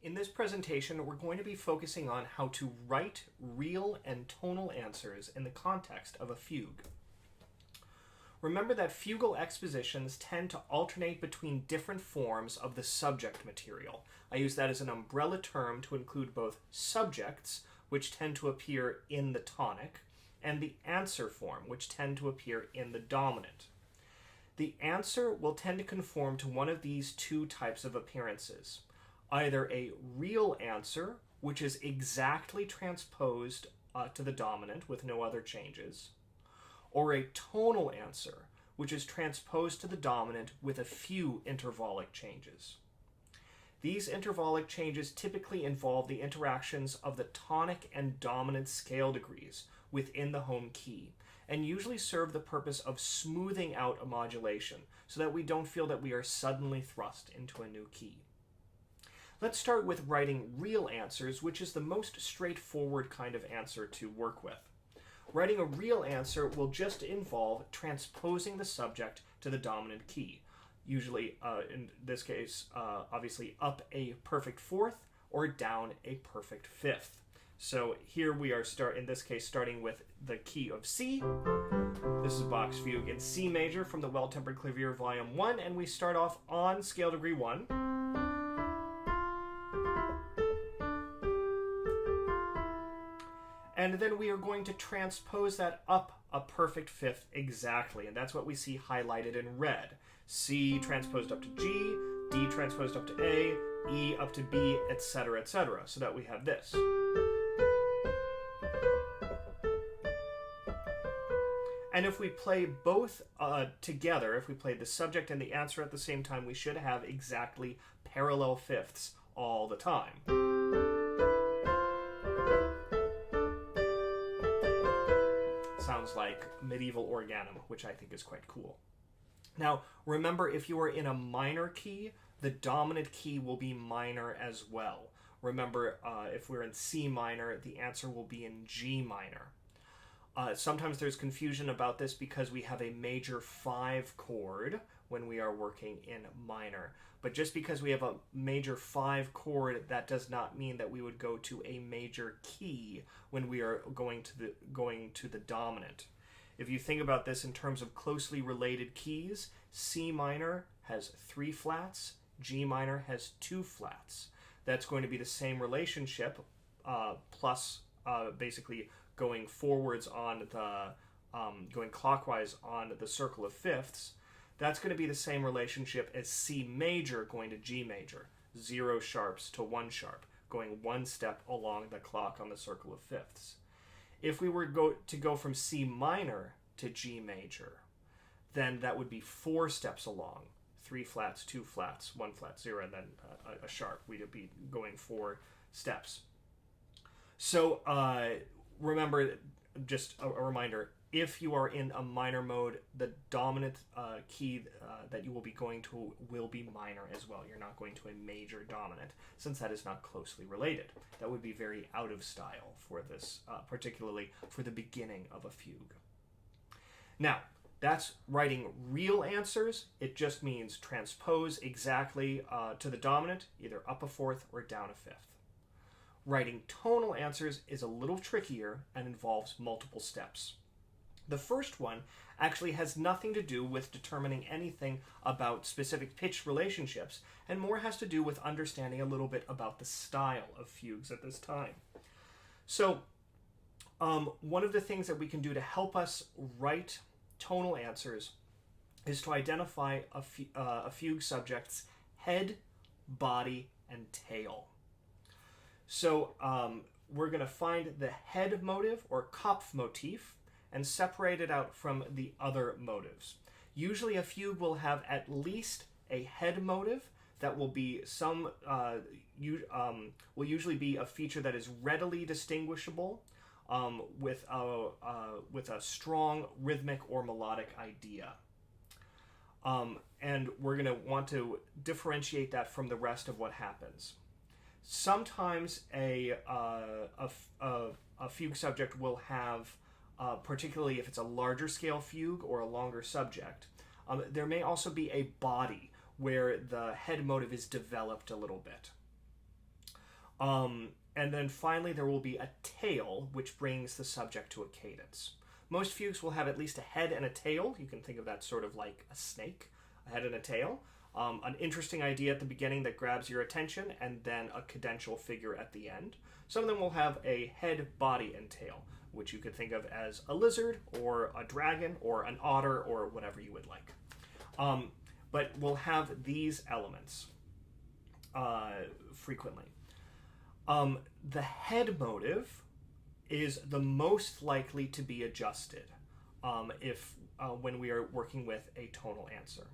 In this presentation, we're going to be focusing on how to write real and tonal answers in the context of a fugue. Remember that fugal expositions tend to alternate between different forms of the subject material. I use that as an umbrella term to include both subjects, which tend to appear in the tonic, and the answer form, which tend to appear in the dominant. The answer will tend to conform to one of these two types of appearances. Either a real answer, which is exactly transposed to the dominant with no other changes, or a tonal answer, which is transposed to the dominant with a few intervallic changes. These intervallic changes typically involve the interactions of the tonic and dominant scale degrees within the home key, and usually serve the purpose of smoothing out a modulation so that we don't feel that we are suddenly thrust into a new key. Let's start with writing real answers, which is the most straightforward kind of answer to work with. Writing a real answer will just involve transposing the subject to the dominant key, usually, in this case, obviously up a perfect fourth or down a perfect fifth. So here we are, in this case, starting with the key of C. This is Bach's Fugue in C major from the Well-Tempered Clavier Volume 1, and we start off on scale degree 1. And then we are going to transpose that up a perfect fifth exactly, and that's what we see highlighted in red. C transposed up to G, D transposed up to A, E up to B, etc., etc., so that we have this. And if we play both together, if we play the subject and the answer at the same time, we should have exactly parallel fifths all the time. Sounds like medieval organum, which I think is quite cool. Now, remember, if you are in a minor key, the dominant key will be minor as well. Remember, if we're in C minor, the answer will be in G minor. Sometimes there's confusion about this because we have a major 5 chord when we are working in minor. But just because we have a major 5 chord, that does not mean that we would go to a major key when we are going to the dominant. If you think about this in terms of closely related keys, C minor has 3 flats, G minor has 2 flats. That's going to be the same relationship, plus basically going forwards on the, going clockwise on the circle of fifths. That's going to be the same relationship as C major going to G major, 0 sharps to 1 sharp, going 1 step along the clock on the circle of fifths. If we were to go from C minor to G major, then that would be 4 steps along, 3 flats, 2 flats, 1 flat, 0, and then a sharp. We'd be going 4 steps. So remember, just a reminder, if you are in a minor mode, the dominant key that you will be going to will be minor as well. You're not going to a major dominant, since that is not closely related. That would be very out of style for this, particularly for the beginning of a fugue. Now, that's writing real answers. It just means transpose exactly to the dominant, either up a fourth or down a fifth. Writing tonal answers is a little trickier and involves multiple steps. The first one actually has nothing to do with determining anything about specific pitch relationships, and more has to do with understanding a little bit about the style of fugues at this time. So, one of the things that we can do to help us write tonal answers is to identify a fugue subject's head, body, and tail. So we're going to find the head motive or Kopf motif and separate it out from the other motives. Usually a fugue will have at least a head motive that will be will usually be a feature that is readily distinguishable with a strong rhythmic or melodic idea. And we're going to want to differentiate that from the rest of what happens. Sometimes a fugue subject will have, particularly if it's a larger scale fugue or a longer subject, there may also be a body where the head motive is developed a little bit. And then finally there will be a tail, which brings the subject to a cadence. Most fugues will have at least a head and a tail. You can think of that sort of like a snake, a head and a tail. An interesting idea at the beginning that grabs your attention, and then a cadential figure at the end. Some of them will have a head, body, and tail, which you could think of as a lizard, or a dragon, or an otter, or whatever you would like. But we'll have these elements frequently. The head motive is the most likely to be adjusted when we are working with a tonal answer.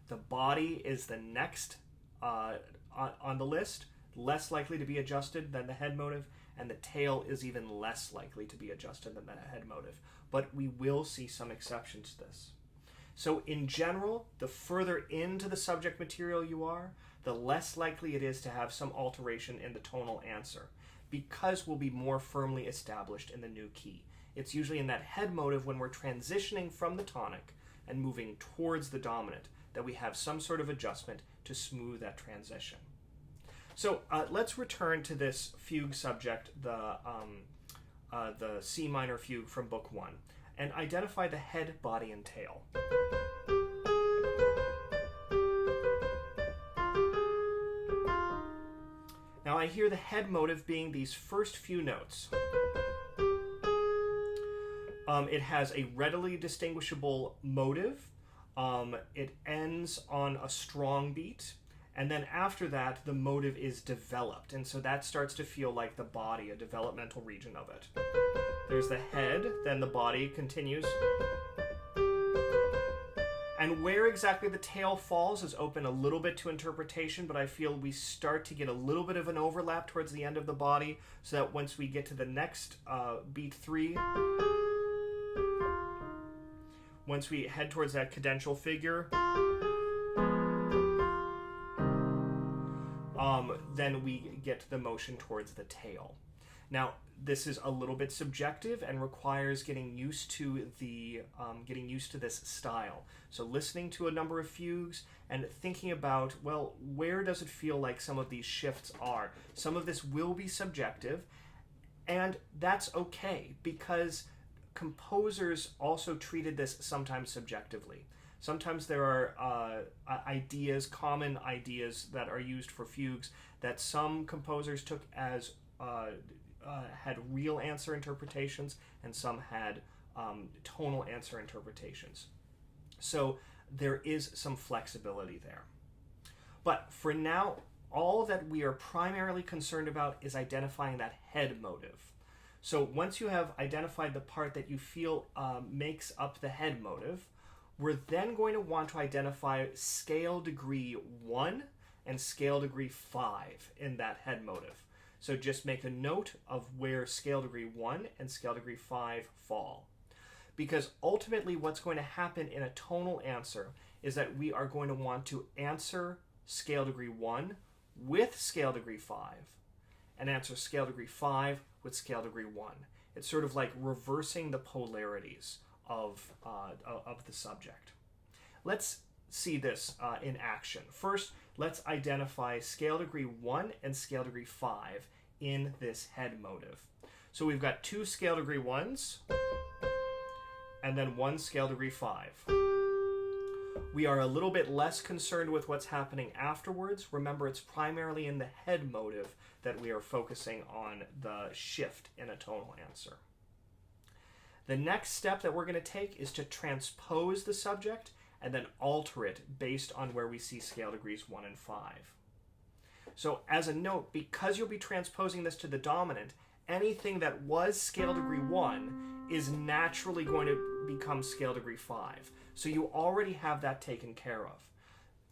The body is the next on the list, less likely to be adjusted than the head motive, and the tail is even less likely to be adjusted than the head motive. But we will see some exceptions to this. So in general, the further into the subject material you are, the less likely it is to have some alteration in the tonal answer, because we'll be more firmly established in the new key. It's usually in that head motive when we're transitioning from the tonic and moving towards the dominant that we have some sort of adjustment to smooth that transition. So let's return to this fugue subject, the C minor fugue from Book 1, and identify the head, body, and tail. Now I hear the head motive being these first few notes. It has a readily distinguishable motive. It ends on a strong beat, and then after that the motive is developed, and so that starts to feel like the body, a developmental region of it. There's the head, then the body continues, and where exactly the tail falls is open a little bit to interpretation, but I feel we start to get a little bit of an overlap towards the end of the body, so that once we get to the next beat 3, once we head towards that cadential figure, then we get the motion towards the tail. Now, this is a little bit subjective and requires getting used to this style. So listening to a number of fugues and thinking about, well, where does it feel like some of these shifts are? Some of this will be subjective, and that's okay, because composers also treated this sometimes subjectively. Sometimes there are common ideas that are used for fugues that some composers took as had real answer interpretations, and some had tonal answer interpretations. So there is some flexibility there. But for now, all that we are primarily concerned about is identifying that head motive. So once you have identified the part that you feel makes up the head motive, we're then going to want to identify scale degree 1 and scale degree 5 in that head motive. So just make a note of where scale degree 1 and scale degree 5 fall. Because ultimately what's going to happen in a tonal answer is that we are going to want to answer scale degree 1 with scale degree 5 and answer scale degree 5 with scale degree 1. It's sort of like reversing the polarities of the subject. Let's see this in action. First, let's identify scale degree 1 and scale degree 5 in this head motive. So we've got 2 scale degree 1s and then 1 scale degree 5. We are a little bit less concerned with what's happening afterwards. Remember, it's primarily in the head motive that we are focusing on the shift in a tonal answer. The next step that we're going to take is to transpose the subject and then alter it based on where we see scale degrees 1 and 5. So as a note, because you'll be transposing this to the dominant, anything that was scale degree 1 is naturally going to become scale degree 5. So you already have that taken care of.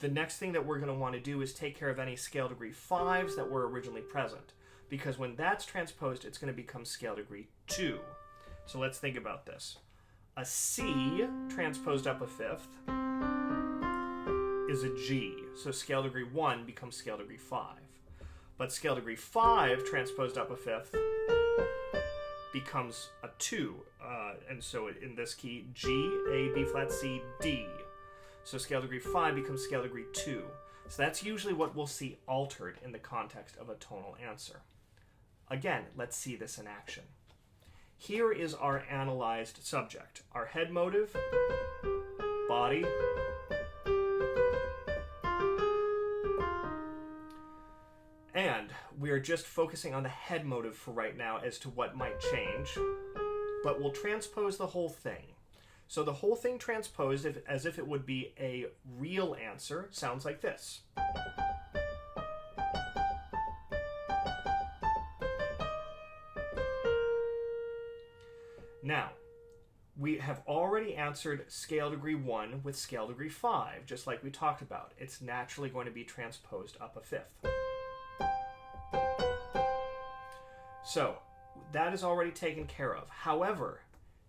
The next thing that we're going to want to do is take care of any scale degree 5s that were originally present, because when that's transposed, it's going to become scale degree 2. So let's think about this. A C transposed up a fifth is a G. So scale degree 1 becomes scale degree 5. But scale degree 5 transposed up a fifth becomes a 2. And so in this key, G, A, B flat, C, D. So scale degree 5 becomes scale degree 2. So that's usually what we'll see altered in the context of a tonal answer. Again, let's see this in action. Here is our analyzed subject. Our head motive, body, and we are just focusing on the head motive for right now as to what might change, but we'll transpose the whole thing. So the whole thing transposed as if it would be a real answer sounds like this. Now, we have already answered scale degree 1 with scale degree 5, just like we talked about. It's naturally going to be transposed up a fifth. So, that is already taken care of. However,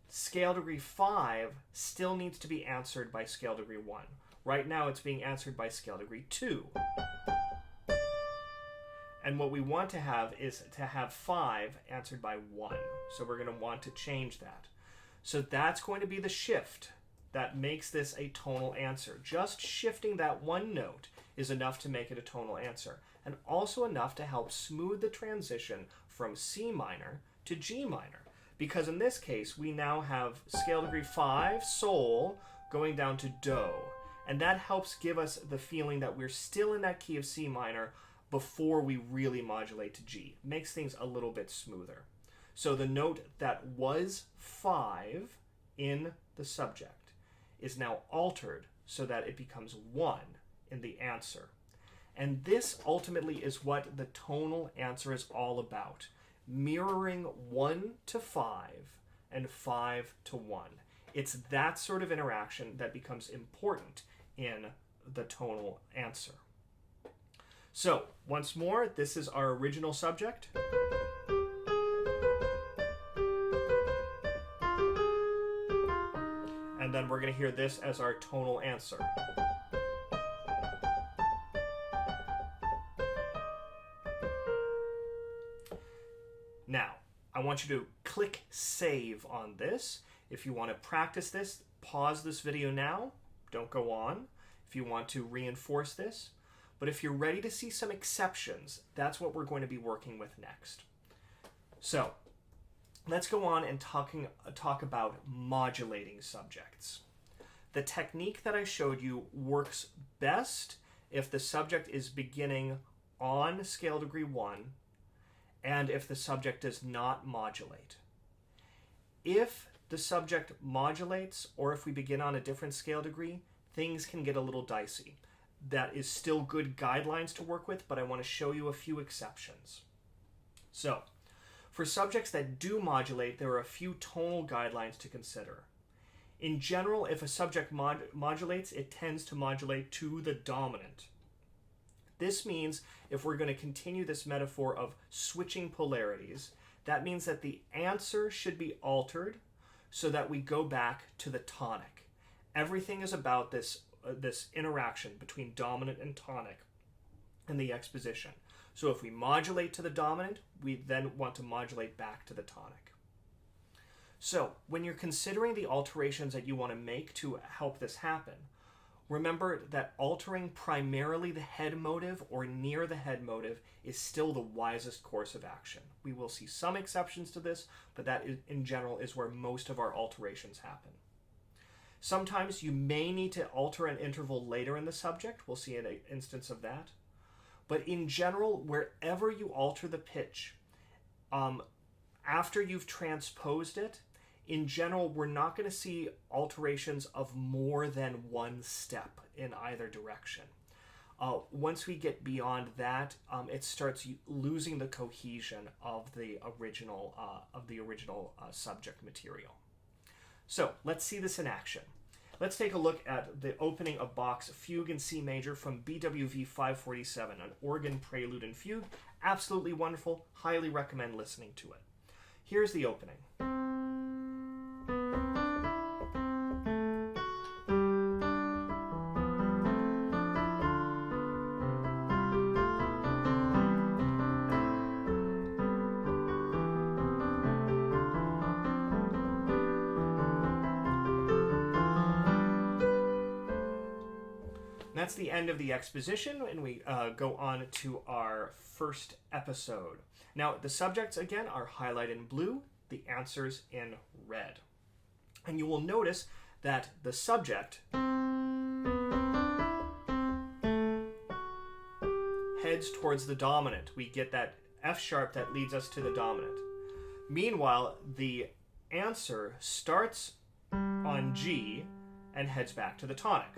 scale degree 5 still needs to be answered by scale degree 1. Right now it's being answered by scale degree 2. And what we want to have is to have 5 answered by 1. So we're going to want to change that. So that's going to be the shift that makes this a tonal answer. Just shifting that one note is enough to make it a tonal answer, and also enough to help smooth the transition from C minor to G minor. Because in this case, we now have scale degree 5, sol, going down to do. And that helps give us the feeling that we're still in that key of C minor before we really modulate to G. Makes things a little bit smoother. So the note that was 5 in the subject is now altered so that it becomes 1 in the answer. And this ultimately is what the tonal answer is all about. Mirroring 1 to 5 and 5 to 1. It's that sort of interaction that becomes important in the tonal answer. So, once more, this is our original subject. And then we're going to hear this as our tonal answer. Now, I want you to click save on this. If you want to practice this, pause this video now. Don't go on. If you want to reinforce this. But if you're ready to see some exceptions, that's what we're going to be working with next. So, let's go on and talk about modulating subjects. The technique that I showed you works best if the subject is beginning on scale degree 1 and if the subject does not modulate. If the subject modulates or if we begin on a different scale degree, things can get a little dicey. That is still good guidelines to work with, but I want to show you a few exceptions. So, for subjects that do modulate, there are a few tonal guidelines to consider. In general, if a subject modulates, it tends to modulate to the dominant. This means if we're going to continue this metaphor of switching polarities, that means that the answer should be altered so that we go back to the tonic. Everything is about this interaction between dominant and tonic in the exposition. So if we modulate to the dominant, we then want to modulate back to the tonic. So when you're considering the alterations that you want to make to help this happen, remember that altering primarily the head motive or near the head motive is still the wisest course of action. We will see some exceptions to this, but that in general is where most of our alterations happen. Sometimes you may need to alter an interval later in the subject. We'll see an instance of that. But in general, wherever you alter the pitch, after you've transposed it, in general, we're not going to see alterations of more than one step in either direction. Once we get beyond that, it starts losing the cohesion of the original subject material. So let's see this in action. Let's take a look at the opening of Bach's Fugue in C major from BWV 547, an organ prelude and fugue. Absolutely wonderful. Highly recommend listening to it. Here's the opening. that's the end of the exposition, and we go on to our first episode. Now, the subjects, again, are highlighted in blue, the answers in red. And you will notice that the subject heads towards the dominant. We get that F sharp that leads us to the dominant. Meanwhile, the answer starts on G and heads back to the tonic.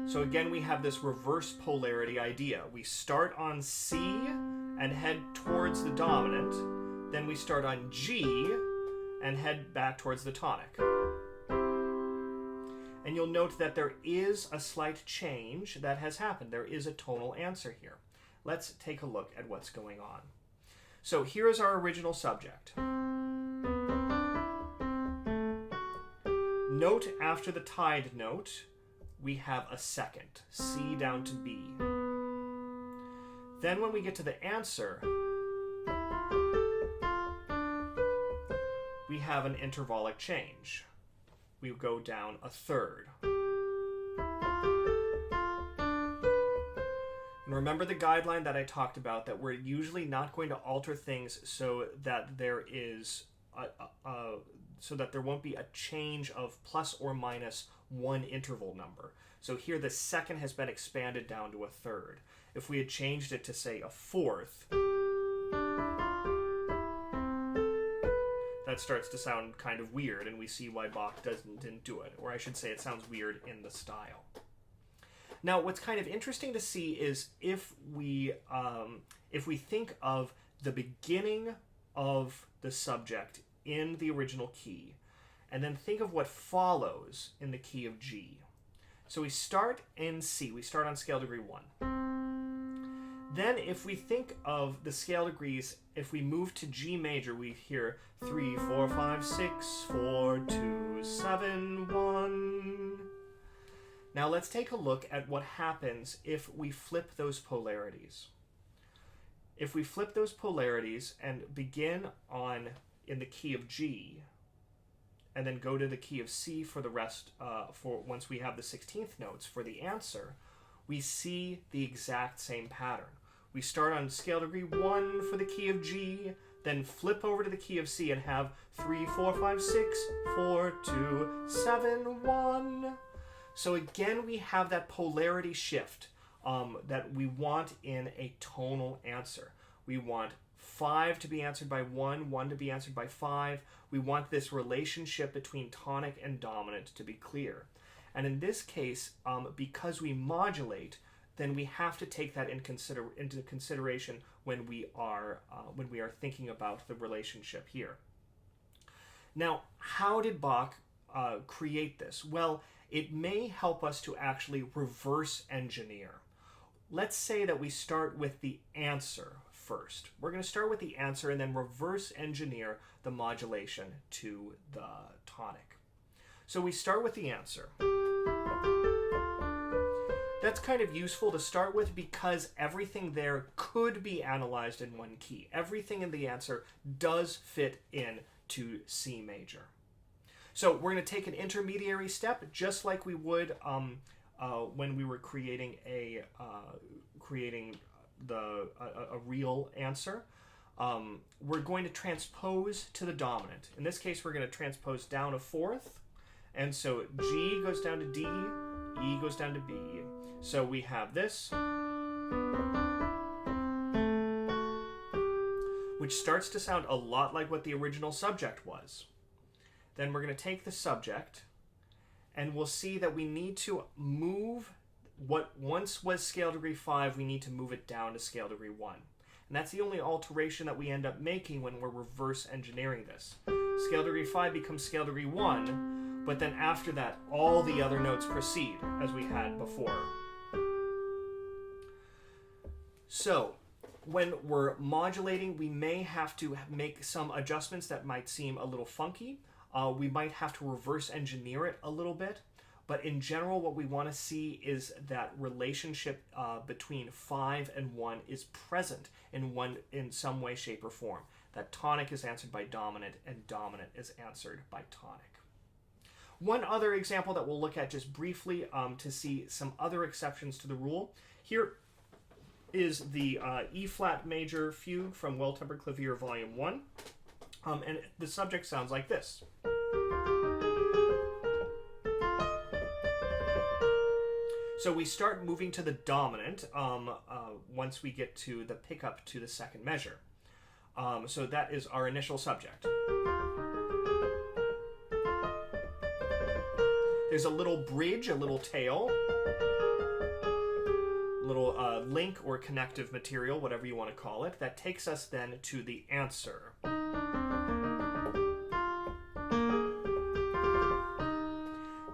So again, we have this reverse polarity idea. We start on C and head towards the dominant. Then we start on G and head back towards the tonic. And you'll note that there is a slight change that has happened. There is a tonal answer here. Let's take a look at what's going on. So here is our original subject. Note after the tied note, we have a second, C down to B. Then when we get to the answer, we have an intervallic change. We go down a third. And remember the guideline that I talked about, that we're usually not going to alter things so that there is so that there won't be a change of plus or minus one interval number. So here the second has been expanded down to a third. If we had changed it to, say, a fourth, that starts to sound kind of weird, and we see why Bach didn't do it. Or I should say, it sounds weird in the style. Now, what's kind of interesting to see is if we think of the beginning of the subject in the original key, and then think of what follows in the key of G. So we start in C. We start on scale degree 1. Then if we think of the scale degrees, if we move to G major, we hear 3, 4, 5, 6, 4, 2, 7, 1. Now let's take a look at what happens if we flip those polarities. If we flip those polarities and begin in the key of G, and then go to the key of C for the rest, for once we have the 16th notes for the answer, we see the exact same pattern. We start on scale degree 1 for the key of G, then flip over to the key of C and have 3, 4, 5, 6, 4, 2, 7, 1. So again, we have that polarity shift that we want in a tonal answer. We want 5 to be answered by 1, 1 to be answered by 5. We want this relationship between tonic and dominant to be clear. And in this case, because we modulate, then we have to take that into consideration when we are thinking about the relationship here. Now, how did Bach create this? Well, it may help us to actually reverse engineer. Let's say that we start with the answer first. We're going to start with the answer and then reverse engineer the modulation to the tonic. So we start with the answer. That's kind of useful to start with because everything there could be analyzed in one key. Everything in the answer does fit in to C major. So we're going to take an intermediary step, just like we would when we were creating a real answer. We're going to transpose to the dominant. In this case, we're going to transpose down a fourth, and so G goes down to D, E goes down to B. So we have this, which starts to sound a lot like what the original subject was. Then we're going to take the subject, and we'll see that we need to move what once was scale degree 5, we need to move it down to scale degree 1. And that's the only alteration that we end up making when we're reverse engineering this. Scale degree 5 becomes scale degree 1, but then after that, all the other notes proceed as we had before. So, when we're modulating, we may have to make some adjustments that might seem a little funky. We might have to reverse engineer it a little bit. But in general, what we want to see is that relationship between 5 and 1 is present in some way, shape, or form. That tonic is answered by dominant, and dominant is answered by tonic. One other example that we'll look at just briefly to see some other exceptions to the rule. Here is the E-flat major fugue from Well-Tempered Clavier Volume 1. And the subject sounds like this. So we start moving to the dominant once we get to the pickup to the second measure. So that is our initial subject. There's a little bridge, a little tail, little link or connective material, whatever you want to call it, that takes us then to the answer.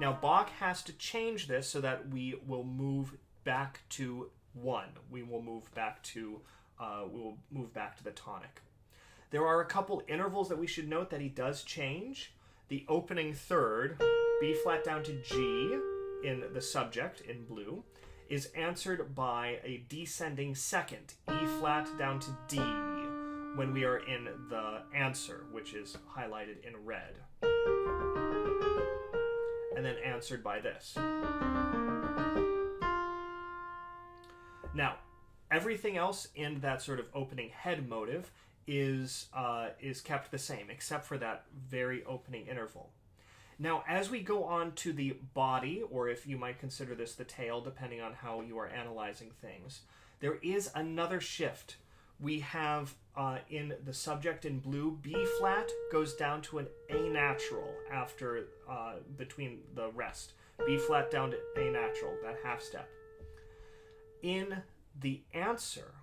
Now Bach has to change this so that we will move back to 1. We will move back to the tonic. There are a couple intervals that we should note that he does change. The opening third, B flat down to G in the subject in blue, is answered by a descending second, E flat down to D, when we are in the answer, which is highlighted in red. And then answered by this. Now, everything else in that sort of opening head motive is kept the same, except for that very opening interval. Now, as we go on to the body, or if you might consider this the tail, depending on how you are analyzing things, there is another shift. We have in the subject in blue, B flat goes down to an A natural after between the rest. B flat down to A natural, that half step. In the answer,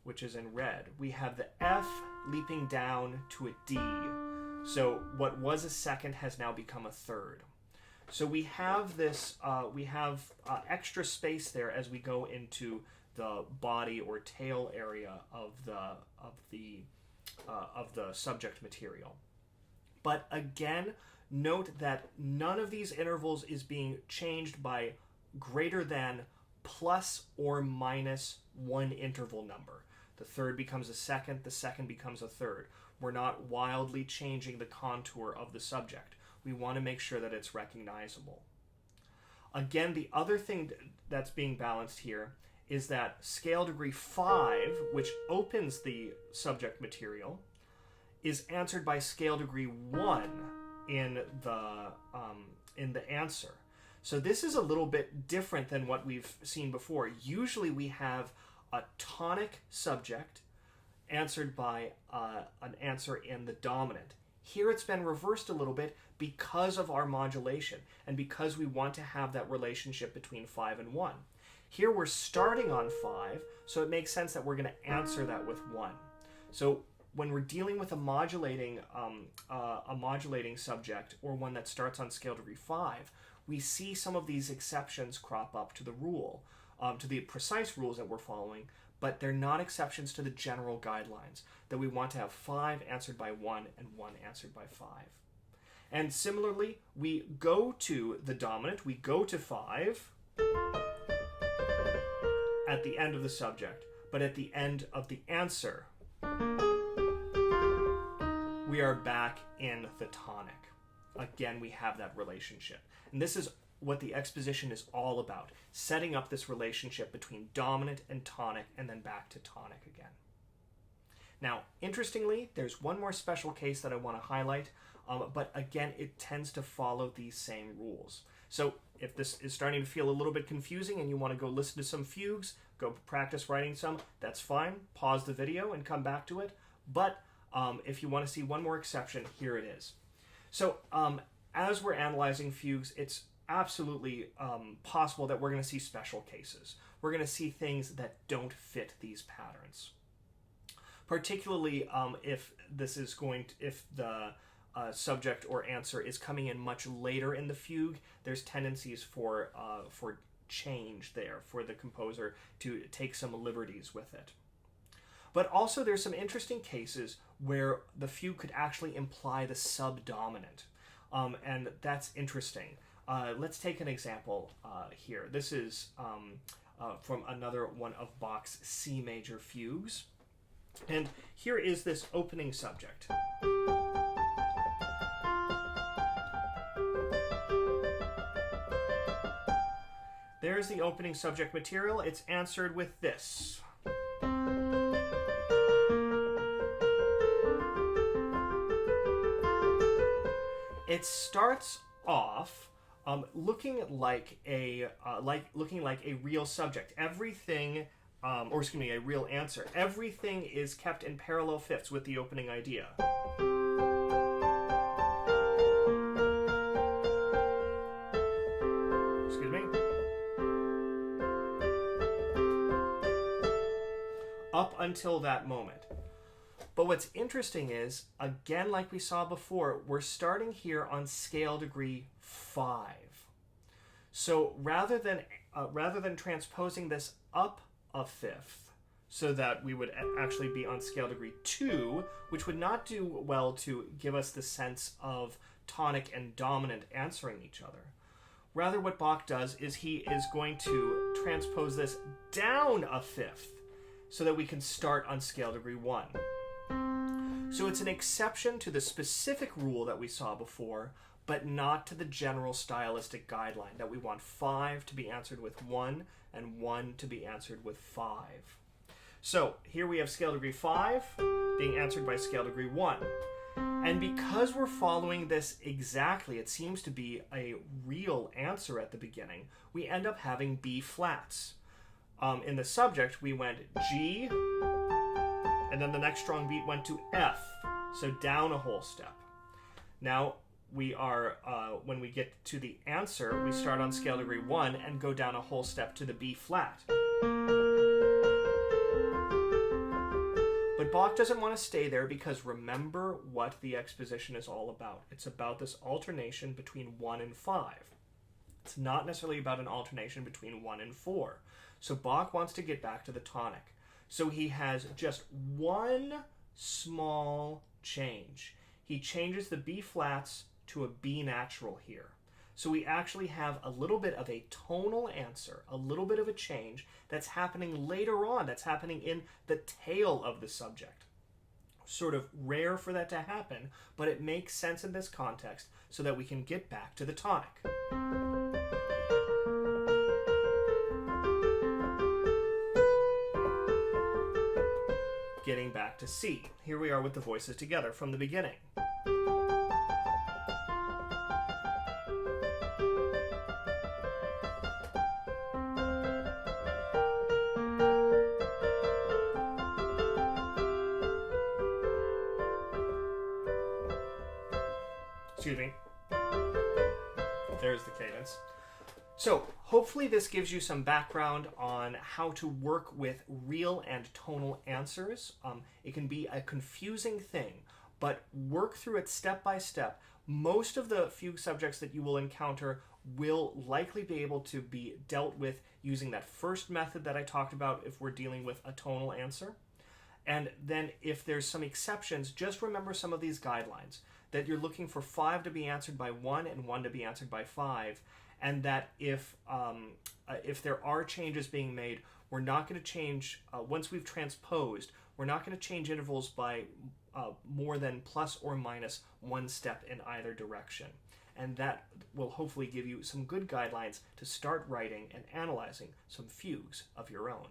which is in red, we have the F leaping down to a D. So what was a second has now become a third. So we have this, extra space there as we go into the body or tail area of the subject material. But again, note that none of these intervals is being changed by greater than plus or minus 1 interval number. The third becomes a second, the second becomes a third. We're not wildly changing the contour of the subject. We want to make sure that it's recognizable. Again, the other thing that's being balanced here is that scale degree 5, which opens the subject material, is answered by scale degree 1 in the answer. So this is a little bit different than what we've seen before. Usually we have a tonic subject answered by an answer in the dominant. Here it's been reversed a little bit because of our modulation and because we want to have that relationship between 5 and 1. Here we're starting on 5, so it makes sense that we're going to answer that with 1. So when we're dealing with a modulating subject, or one that starts on scale degree 5, we see some of these exceptions crop up to the rule, to the precise rules that we're following, but they're not exceptions to the general guidelines, that we want to have 5 answered by 1 and 1 answered by 5. And similarly, we go to the dominant, we go to 5 at the end of the subject, but at the end of the answer, we are back in the tonic. Again, we have that relationship. And this is what the exposition is all about, setting up this relationship between dominant and tonic, and then back to tonic again. Now, interestingly, there's one more special case that I want to highlight, but again, it tends to follow these same rules. So if this is starting to feel a little bit confusing and you want to go listen to some fugues, go practice writing some, that's fine. Pause the video and come back to it. But if you want to see one more exception, here it is. So as we're analyzing fugues, it's absolutely possible that we're going to see special cases. We're going to see things that don't fit these patterns. Particularly if the subject or answer is coming in much later in the fugue, there's tendencies for change there, for the composer to take some liberties with it. But also there's some interesting cases where the fugue could actually imply the subdominant, and that's interesting. Let's take an example here. This is from another one of Bach's C major fugues. And here is this opening subject. There's the opening subject material. It's answered with this. It starts off looking like a real subject. Everything, or excuse me, a real answer. Everything is kept in parallel fifths with the opening idea. Excuse me. Up until that moment. But what's interesting is, again, like we saw before, we're starting here on scale degree 5. So rather than transposing this up a fifth, so that we would actually be on scale degree 2, which would not do well to give us the sense of tonic and dominant answering each other. Rather, what Bach does is he is going to transpose this down a fifth, so that we can start on scale degree 1. So it's an exception to the specific rule that we saw before, but not to the general stylistic guideline that we want 5 to be answered with 1 and 1 to be answered with 5. So here we have scale degree 5 being answered by scale degree 1. And because we're following this exactly, it seems to be a real answer at the beginning, we end up having B flats. In the subject, we went G, and then the next strong beat went to F, so down a whole step. Now, we are, when we get to the answer, we start on scale degree 1 and go down a whole step to the B flat. But Bach doesn't want to stay there, because remember what the exposition is all about. It's about this alternation between 1 and 5. It's not necessarily about an alternation between 1 and 4. So Bach wants to get back to the tonic. So he has just one small change. He changes the B flats to a B natural here. So we actually have a little bit of a tonal answer, a little bit of a change that's happening later on, that's happening in the tail of the subject. Sort of rare for that to happen, but it makes sense in this context so that we can get back to the tonic. Getting back to C. Here we are with the voices together from the beginning. Excuse me. There's the cadence. So, hopefully this gives you some background on how to work with real and tonal answers. It can be a confusing thing, but work through it step by step. Most of the fugue subjects that you will encounter will likely be able to be dealt with using that first method that I talked about if we're dealing with a tonal answer. And then if there's some exceptions, just remember some of these guidelines, that you're looking for 5 to be answered by 1 and 1 to be answered by 5. And that if there are changes being made, we're not going to change, once we've transposed, we're not going to change intervals by more than plus or minus 1 step in either direction. And that will hopefully give you some good guidelines to start writing and analyzing some fugues of your own.